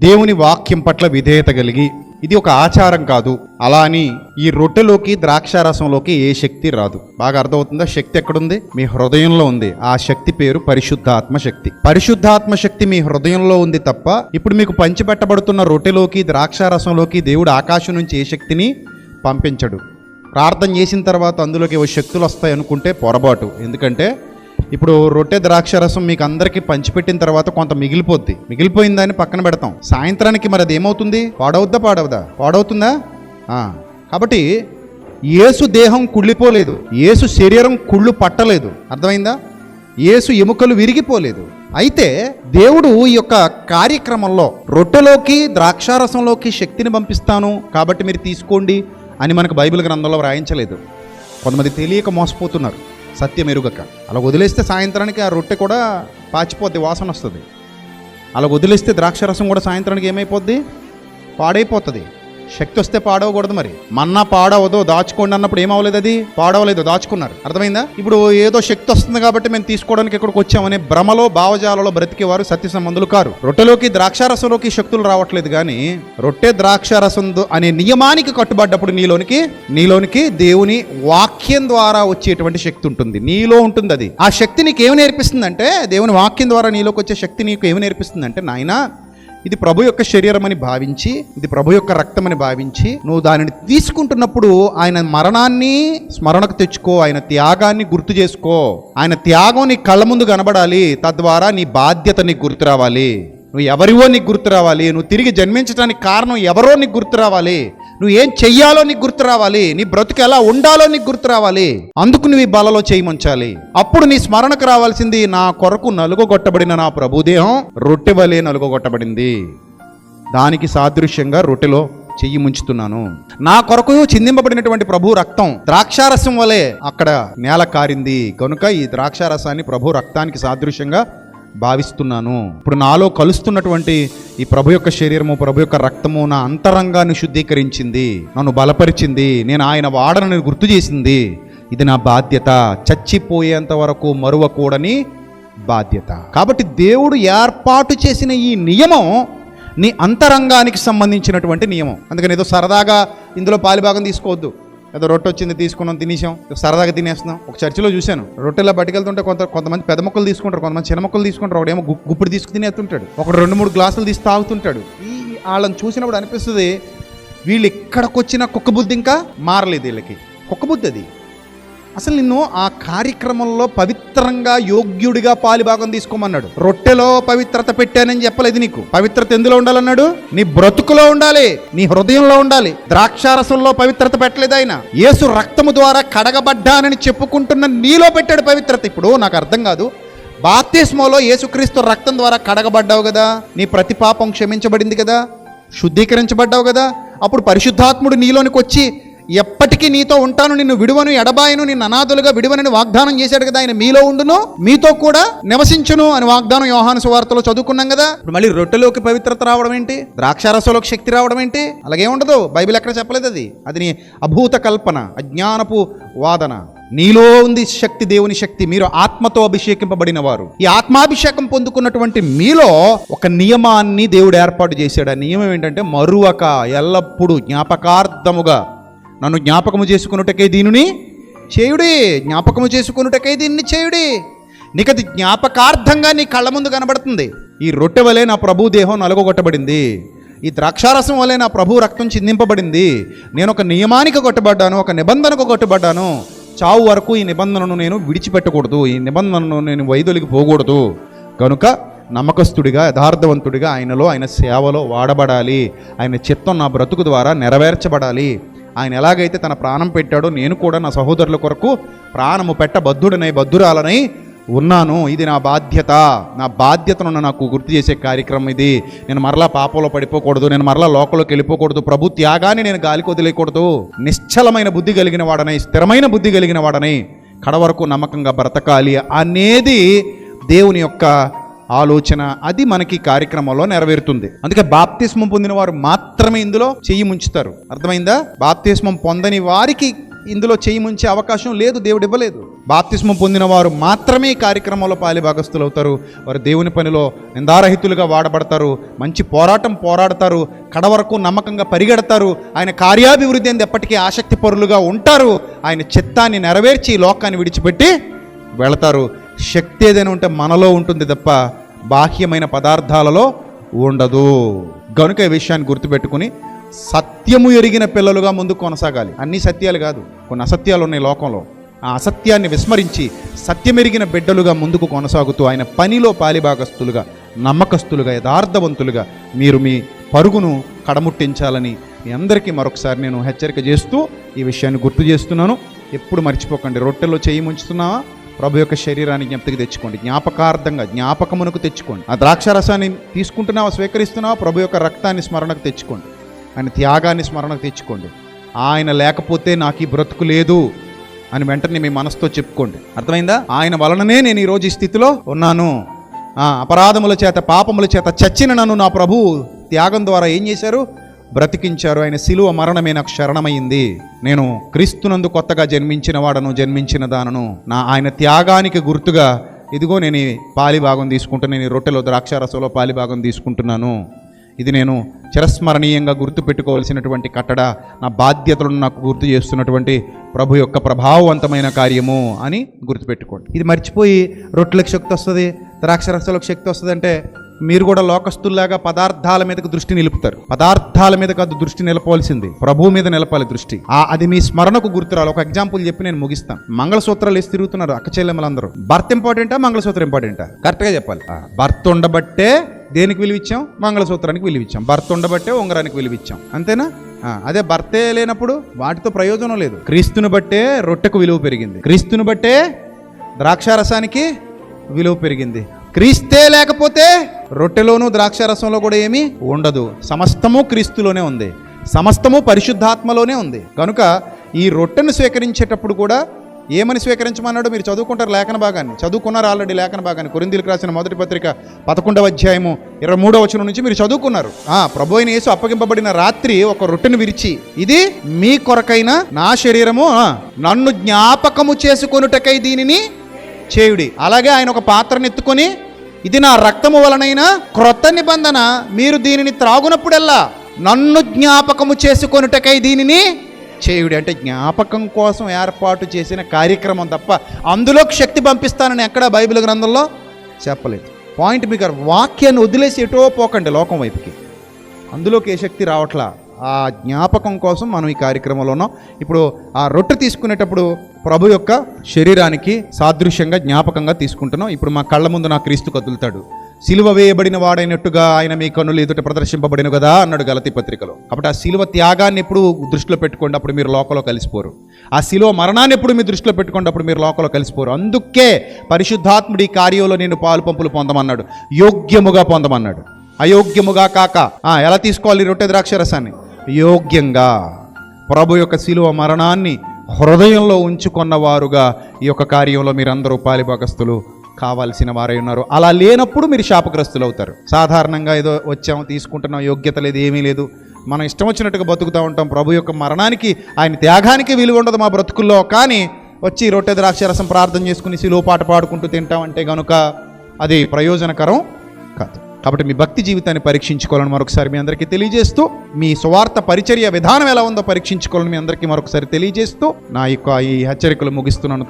దేవుని వాక్యం పట్ల విధేయత కలిగి, ఇది ఒక ఆచారం కాదు. అలా అని ఈ రొట్టెలోకి ద్రాక్షారసంలోకి ఏ శక్తి రాదు. బాగా అర్థమవుతుందా? శక్తి ఎక్కడుంది? మీ హృదయంలో ఉంది. ఆ శక్తి పేరు పరిశుద్ధాత్మ శక్తి. పరిశుద్ధాత్మ శక్తి మీ హృదయంలో ఉంది తప్ప ఇప్పుడు మీకు పంచిపెట్టబడుతున్న రొట్టెలోకి ద్రాక్షారసంలోకి దేవుడు ఆకాశం నుంచి ఏ శక్తిని పంపించడు. ప్రార్థన చేసిన తర్వాత అందులోకి ఓ శక్తులు వస్తాయి అనుకుంటే పొరపాటు. ఎందుకంటే ఇప్పుడు రొట్టె ద్రాక్షారసం మీకు అందరికీ పంచిపెట్టిన తర్వాత కొంత మిగిలిపోయిందని పక్కన పెడతాం. సాయంత్రానికి మరి అది ఏమవుతుంది? పాడవుతుందా? కాబట్టి యేసు దేహం కుళ్ళిపోలేదు, యేసు శరీరం కుళ్ళు పట్టలేదు. అర్థమైందా? యేసు ఎముకలు విరిగిపోలేదు. అయితే దేవుడు ఈ యొక్క కార్యక్రమంలో రొట్టెలోకి ద్రాక్షారసంలోకి శక్తిని పంపిస్తాను కాబట్టి మీరు తీసుకోండి అని మనకు బైబిల్ గ్రంథంలో వ్రాయించలేదు. కొంతమంది తెలియక మోసపోతున్నారు, సత్యం ఎరుగక. అలా వదిలేస్తే సాయంత్రానికి ఆ రొట్టె కూడా పాచిపోద్ది, వాసన వస్తుంది. అలా వదిలేస్తే ద్రాక్షారసం కూడా సాయంత్రానికి ఏమైపోద్ది? పాడైపోతుంది. శక్తి వస్తే పాడవకూడదు. మరి మన్నా పాడవదో దాచుకోండి అన్నప్పుడు ఏమవలేదు, అది పాడవలేదు, దాచుకున్నారు. అర్థమైందా? ఇప్పుడు ఏదో శక్తి వస్తుంది కాబట్టి మేము తీసుకోవడానికి ఇక్కడికి వచ్చామనే భ్రమలో భావజాలలో బ్రతికేవారు సత్య సంబంధులు కారు. రొట్టెలోకి ద్రాక్షారసంలోకి శక్తులు రావట్లేదు, కానీ రొట్టె ద్రాక్షారసం అనే నియమానికి కట్టుబడ్డప్పుడు నీలోనికి దేవుని వాక్యం ద్వారా వచ్చేటువంటి శక్తి ఉంటుంది, నీలో ఉంటుంది. అది ఆ శక్తి నీకు ఏమి నేర్పిస్తుందంటే, దేవుని వాక్యం ద్వారా నీలోకి వచ్చే శక్తి నీకు ఏమి నేర్పిస్తుందంటే, నాయనా ఇది ప్రభు యొక్క శరీరం అని భావించి, ఇది ప్రభు యొక్క రక్తం అని భావించి నువ్వు దానిని తీసుకుంటున్నప్పుడు ఆయన మరణాన్ని స్మరణకు తెచ్చుకో, ఆయన త్యాగాన్ని గుర్తు చేసుకో. ఆయన త్యాగం నీ కళ్ళ ముందు కనబడాలి. తద్వారా నీ బాధ్యత నీకు గుర్తు రావాలి. నువ్వు ఎవరివో నీకు గుర్తు రావాలి. నువ్వు తిరిగి జన్మించడానికి కారణం ఎవరో నీకు గుర్తు రావాలి. నువ్వు ఏం చెయ్యాలో నీకు గుర్తు రావాలి. నీ బ్రతుకు ఎలా ఉండాలో నీకు గుర్తు రావాలి. అందుకు నువ్వు ఈ బలలో చేయమంచాలి. అప్పుడు నీ స్మరణకు రావాల్సింది, నా కొరకు నలుగొట్టబడిన నా ప్రభుదేహం రొట్టె వలె నలుగొట్టబడింది. దానికి సాదృశ్యంగా రొట్టెలో చెయ్యి ముంచుతున్నాను. నా కొరకు చిందింపబడినటువంటి ప్రభు రక్తం ద్రాక్షారసం వలె అక్కడ నేల కారింది కనుక ఈ ద్రాక్షారసాన్ని ప్రభు రక్తానికి సాదృశ్యంగా భావిస్తున్నాను. ఇప్పుడు నాలో కలుస్తున్నటువంటి ఈ ప్రభు యొక్క శరీరము, ప్రభు యొక్క రక్తము నా అంతరంగాన్ని శుద్ధీకరించింది, నన్ను బలపరిచింది, నేను ఆయన వాడనని గుర్తు చేసింది. ఇది నా బాధ్యత, చచ్చిపోయేంత వరకు మరువకూడని బాధ్యత. కాబట్టి దేవుడు ఏర్పాటు చేసిన ఈ నియమం నీ అంతరంగానికి సంబంధించినటువంటి నియమం. అందుకని ఏదో సరదాగా ఇందులో పాలిభాగం తీసుకోవద్దు. ఏదో రొట్టె వచ్చింది తీసుకున్నాం, తినేసాం, సరదాగా తినేస్తున్నాం. ఒక చర్చిలో చూశాను, రొట్టెలా పట్టుకెళ్తుంటే కొంతమంది పెద్ద మొక్కలు తీసుకుంటారు, కొంతమంది చిన్న మొక్కలు తీసుకుంటారు. ఒకడేమో గుప్పుడు తీసుకు తినేస్తుంటాడు, ఒకడు 2-3 గ్లాసులు తీసి తాగుతుంటాడు. వాళ్ళని చూసినప్పుడు అనిపిస్తుంది, వీళ్ళు ఎక్కడికొచ్చిన కుక్క బుద్ధి ఇంకా మారలేదు. వీళ్ళకి కుక్క బుద్ధి అది. అసలు నిన్ను ఆ కార్యక్రమంలో పవిత్రంగా యోగ్యుడిగా పాలిభాగం తీసుకోమన్నాడు. రొట్టెలో పవిత్రత పెట్టానని చెప్పలేదు. నీకు పవిత్రత ఎందులో ఉండాలన్నాడు? నీ బ్రతుకులో ఉండాలి, నీ హృదయంలో ఉండాలి. ద్రాక్షారసంలో పవిత్రత పెట్టలేదు ఆయన. యేసు రక్తము ద్వారా కడగబడ్డానని చెప్పుకుంటున్న నీలో పెట్టాడు పవిత్రత. ఇప్పుడు నాకు అర్థం కాదు, బాప్తిస్మోలో యేసుక్రీస్తు రక్తం ద్వారా కడగబడ్డావు కదా, నీ ప్రతి పాపం క్షమించబడింది కదా, శుద్ధీకరించబడ్డావు కదా. అప్పుడు పరిశుద్ధాత్ముడు నీలోనికి వచ్చి ఎప్పటికీ నీతో ఉంటాను, నిన్ను విడువను ఎడబాయను, నిన్ను అనాథులుగా విడువనని వాగ్దానం చేశాడు కదా. ఆయన మీలో ఉండును, మీతో కూడా నివసించును అని వాగ్దానం యోహాను సువార్తలో చదువుకున్నాం కదా. మళ్ళీ రొట్టెలోకి పవిత్రత రావడం ఏంటి? ద్రాక్షారసంలోకి శక్తి రావడం ఏంటి? అలాగే ఉండదు. బైబిల్ ఎక్కడ చెప్పలేదు. అది నీ అభూత కల్పన, అజ్ఞానపు వాదన. నీలో ఉంది శక్తి, దేవుని శక్తి. మీరు ఆత్మతో అభిషేకింపబడిన వారు. ఈ ఆత్మాభిషేకం పొందుకున్నటువంటి మీలో ఒక నియమాన్ని దేవుడు ఏర్పాటు చేశాడు. ఆ నియమం ఏంటంటే, మరువక ఎల్లప్పుడూ జ్ఞాపకార్థముగా నన్ను జ్ఞాపకము చేసుకున్నటకై దీనిని చేయుడి, జ్ఞాపకము చేసుకున్నటకై దీన్ని చేయుడి. నీకు అది జ్ఞాపకార్థంగా నీ కళ్ళ ముందు కనబడుతుంది. ఈ రొట్టె వలె నా ప్రభు దేహం నలుగొట్టబడింది, ఈ ద్రాక్షారసం వలె నా ప్రభు రక్తం చిందింపబడింది. నేను ఒక నియమానికి కట్టుబడ్డాను, ఒక నిబంధనకు కట్టుబడ్డాను. చావు వరకు ఈ నిబంధనను నేను విడిచిపెట్టకూడదు, ఈ నిబంధనను నేను వైదొలికి పోకూడదు. కనుక నమ్మకస్తుడిగా, యథార్థవంతుడిగా ఆయనలో, ఆయన సేవలో వాడబడాలి. ఆయన చిత్తం నా బ్రతుకు ద్వారా నెరవేర్చబడాలి. ఆయన ఎలాగైతే తన ప్రాణం పెట్టాడో నేను కూడా నా సహోదరుల కొరకు ప్రాణము బద్ధుడనై బద్ధురాలనై ఉన్నాను. ఇది నా బాధ్యత. నా బాధ్యతను నాకు గుర్తు చేసే కార్యక్రమం ఇది. నేను మరలా పాపంలో పడిపోకూడదు, నేను మరలా లోకంలోకి వెళ్ళిపోకూడదు, ప్రభు త్యాగాన్ని నేను గాలికి వదిలేయకూడదు. నిశ్చలమైన బుద్ధి కలిగిన వాడనై, స్థిరమైన బుద్ధి కలిగిన వాడనై కడవరకు నమ్మకంగా బ్రతకాలి అనేది దేవుని యొక్క ఆలోచన. అది మనకి కార్యక్రమంలో నెరవేరుతుంది. అందుకే బాప్తిస్మం పొందిన వారు మాత్రమే ఇందులో చెయ్యి ముంచుతారు. అర్థమైందా? బాప్తిస్మం పొందని వారికి ఇందులో చెయ్యి ముంచే అవకాశం లేదు, దేవుడు ఇవ్వలేదు. బాప్తిస్మం పొందిన వారు మాత్రమే ఈ కార్యక్రమంలో పాలిభాగస్తులు అవుతారు. వారు దేవుని పనిలో నిందారహితులుగా వాడబడతారు. మంచి పోరాటం పోరాడతారు. కడవరకు నమ్మకంగా పరిగెడతారు. ఆయన కార్యాభివృద్ధి అందు ఎప్పటికీ ఆసక్తి పరులుగా ఉంటారు. ఆయన చిత్తాన్ని నెరవేర్చి లోకాన్ని విడిచిపెట్టి వెళతారు. శక్తి ఏదైనా ఉంటే మనలో ఉంటుంది తప్ప బాహ్యమైన పదార్థాలలో ఉండదు. గనుక ఈ విషయాన్ని గుర్తుపెట్టుకుని సత్యము ఎరిగిన పిల్లలుగా ముందుకు కొనసాగాలి. అన్ని సత్యాలు కాదు, కొన్ని అసత్యాలు ఉన్నాయి లోకంలో. ఆ అసత్యాన్ని విస్మరించి సత్యమెరిగిన బిడ్డలుగా ముందుకు కొనసాగుతూ ఆయన పనిలో పాలిభాగస్తులుగా, నమ్మకస్తులుగా, యథార్థవంతులుగా మీరు మీ పరుగును కడముట్టించాలని మీ అందరికీ మరొకసారి నేను హెచ్చరిక చేస్తూ ఈ విషయాన్ని గుర్తు చేస్తున్నాను. ఎప్పుడు మర్చిపోకండి, రొట్టెల్లో చేయి ముంచుతున్నావా, ప్రభు యొక్క శరీరాన్ని జ్ఞప్తికి తెచ్చుకోండి. జ్ఞాపకార్థంగా జ్ఞాపకమునకు తెచ్చుకోండి. ఆ ద్రాక్షారసాన్ని తీసుకుంటున్నావా, స్వీకరిస్తున్నావా, ప్రభు యొక్క రక్తాన్ని స్మరణకు తెచ్చుకోండి. ఆయన త్యాగాన్ని స్మరణకు తెచ్చుకోండి. ఆయన లేకపోతే నాకు ఈ బ్రతుకు లేదు అని వెంటనే మీ మనసుతో చెప్పుకోండి. అర్థమైందా? ఆయన వలననే నేను ఈరోజు ఈ స్థితిలో ఉన్నాను. అపరాధముల చేత, పాపముల చేత చచ్చిన నన్ను నా ప్రభువు త్యాగం ద్వారా ఏం చేశారు? బ్రతికించారు. ఆయన శిలువ మరణమే నాకు శరణమైంది. నేను క్రీస్తునందు కొత్తగా జన్మించిన వాడను, జన్మించిన దానను. ఆయన త్యాగానికి గుర్తుగా ఇదిగో నేను ఈ పాలిభాగం తీసుకుంటున్నాను. నేను రొట్టెలో ద్రాక్షారసంలో పాలిభాగం తీసుకుంటున్నాను. ఇది నేను చిరస్మరణీయంగా గుర్తుపెట్టుకోవాల్సినటువంటి కట్టడ, నా బాధ్యతలను నాకు గుర్తు చేస్తున్నటువంటి ప్రభు యొక్క ప్రభావవంతమైన కార్యము అని గుర్తుపెట్టుకోండి. ఇది మర్చిపోయి రొట్టెలకు శక్తి వస్తుంది, ద్రాక్షరసాలకు శక్తి వస్తుంది అంటే మీరు కూడా లోకస్తుల్లాగా పదార్థాల మీదకు దృష్టి నిలుపుతారు. పదార్థాల మీద కాదు దృష్టి నిలపవలసింది, ప్రభువు మీద నిలపాలి దృష్టి. అది మీ స్మరణకు గుర్తురాలి. ఒక ఎగ్జాంపుల్ చెప్పి నేను ముగిస్తాను. మంగళసూత్రాలు వేసి తిరుగుతున్నారు అక్క చెల్లెమ్మలందరూ. భర్త ఇంపార్టెంటా, మంగళసూత్రం ఇంపార్టెంటా? కరెక్ట్గా చెప్పాలి. భర్త ఉండబట్టే దేనికి విలువిచ్చాం? మంగళసూత్రానికి విలువిచ్చాం. భర్త ఉండబట్టే ఉంగరానికి విలువిచ్చాం. అంతేనా? అదే భర్తే లేనప్పుడు వాటితో ప్రయోజనం లేదు. క్రీస్తుని బట్టే రొట్టెకు విలువ పెరిగింది, క్రీస్తుని బట్టే ద్రాక్షారసానికి విలువ పెరిగింది. క్రీస్తే లేకపోతే రొట్టెలోనూ ద్రాక్షారసంలో కూడా ఏమీ ఉండదు. సమస్తము క్రీస్తులోనే ఉంది, సమస్తము పరిశుద్ధాత్మలోనే ఉంది. కనుక ఈ రొట్టెను స్వీకరించేటప్పుడు కూడా ఏమని స్వీకరించమన్నాడు? మీరు చదువుకుంటారు లేఖన భాగాన్ని, చదువుకున్నారు ఆల్రెడీ లేఖన భాగాన్ని. కొరింథీయులకు రాసిన మొదటి పత్రిక 11వ అధ్యాయము 23వ వచనం నుంచి మీరు చదువుకున్నారు. ప్రభు అయిన యేసు అప్పగింపబడిన రాత్రి ఒక రొట్టెను విరిచి, ఇది మీ కొరకైన నా శరీరము, నన్ను జ్ఞాపకము చేసుకొనుటకై దీనిని చేయుడి. అలాగే ఆయన ఒక పాత్రను ఎత్తుకొని, ఇది నా రక్తము వలనైన క్రొత్త నిబంధన, మీరు దీనిని త్రాగునప్పుడల్లా నన్ను జ్ఞాపకము చేసుకొనుటకై దీనిని చేయుడి. అంటే జ్ఞాపకం కోసం ఏర్పాటు చేసిన కార్యక్రమం తప్ప అందులోకి శక్తి పంపిస్తానని ఎక్కడ బైబిల్ గ్రంథంలో చెప్పలేదు. పాయింట్ మీకు వాక్యాన్ని వదిలేసి ఎటో పోకండి లోకం వైపుకి. అందులోకి ఏ శక్తి రావట్లా. ఆ జ్ఞాపకం కోసం మనం ఈ కార్యక్రమంలో ఉన్నాం. ఇప్పుడు ఆ రొట్టె తీసుకునేటప్పుడు ప్రభు యొక్క శరీరానికి సాదృశ్యంగా జ్ఞాపకంగా తీసుకుంటున్నాం. ఇప్పుడు మా కళ్ళ ముందు నా క్రీస్తు కదులుతాడు. సిలువ వేయబడిన వాడైనట్టుగా ఆయన మీ కన్నులు ఎదుట ప్రదర్శింపబడిన కదా అన్నాడు గలతీ పత్రికలో. కాబట్టి ఆ సిలువ త్యాగాన్ని ఎప్పుడు దృష్టిలో పెట్టుకోండి, అప్పుడు మీరు లోకంలో కలిసిపోరు. ఆ సిలువ మరణాన్ని ఎప్పుడు మీ దృష్టిలో పెట్టుకోండి, అప్పుడు మీరు లోకంలో కలిసిపోరు. అందుకే పరిశుద్ధాత్ముడి కార్యంలో నేను పాలు పంపులు పొందమన్నాడు, యోగ్యముగా పొందమన్నాడు. అయోగ్యముగా కాక. ఎలా తీసుకోవాలి రొట్టె ద్రాక్షరసాన్ని? యోగ్యంగా, ప్రభు యొక్క సిలువ మరణాన్ని హృదయంలో ఉంచుకున్నవారుగా ఈ యొక్క కార్యంలో మీరందరూ పాలిభాగస్తులు కావాల్సిన వారై ఉన్నారు. అలా లేనప్పుడు మీరు శాపగ్రస్తులు అవుతారు. సాధారణంగా ఏదో వచ్చాము తీసుకుంటున్నాం, యోగ్యత లేదు, ఏమీ లేదు, మనం ఇష్టం వచ్చినట్టుగా బతుకుతూ ఉంటాం. ప్రభు యొక్క మరణానికి, ఆయన త్యాగానికి విలువ ఉండదు మా బ్రతుకుల్లో. కానీ వచ్చి రొట్టె ద్రాక్షరసం ప్రార్థన చేసుకుని సిలువ పాట పాడుకుంటూ తింటామంటే కనుక అది ప్రయోజనకరం కాదు. కాబట్టి మీ భక్తి జీవితాన్ని పరీక్షించుకోవాలని మరొకసారి మీ అందరికీ తెలియజేస్తూ, మీ సువార్త పరిచర్య విధానం ఎలా ఉందో పరీక్షించుకోవాలని మీ అందరికీ మరొకసారి తెలియజేస్తూ నా యొక్క ఈ హెచ్చరికలు ముగిస్తున్నాను.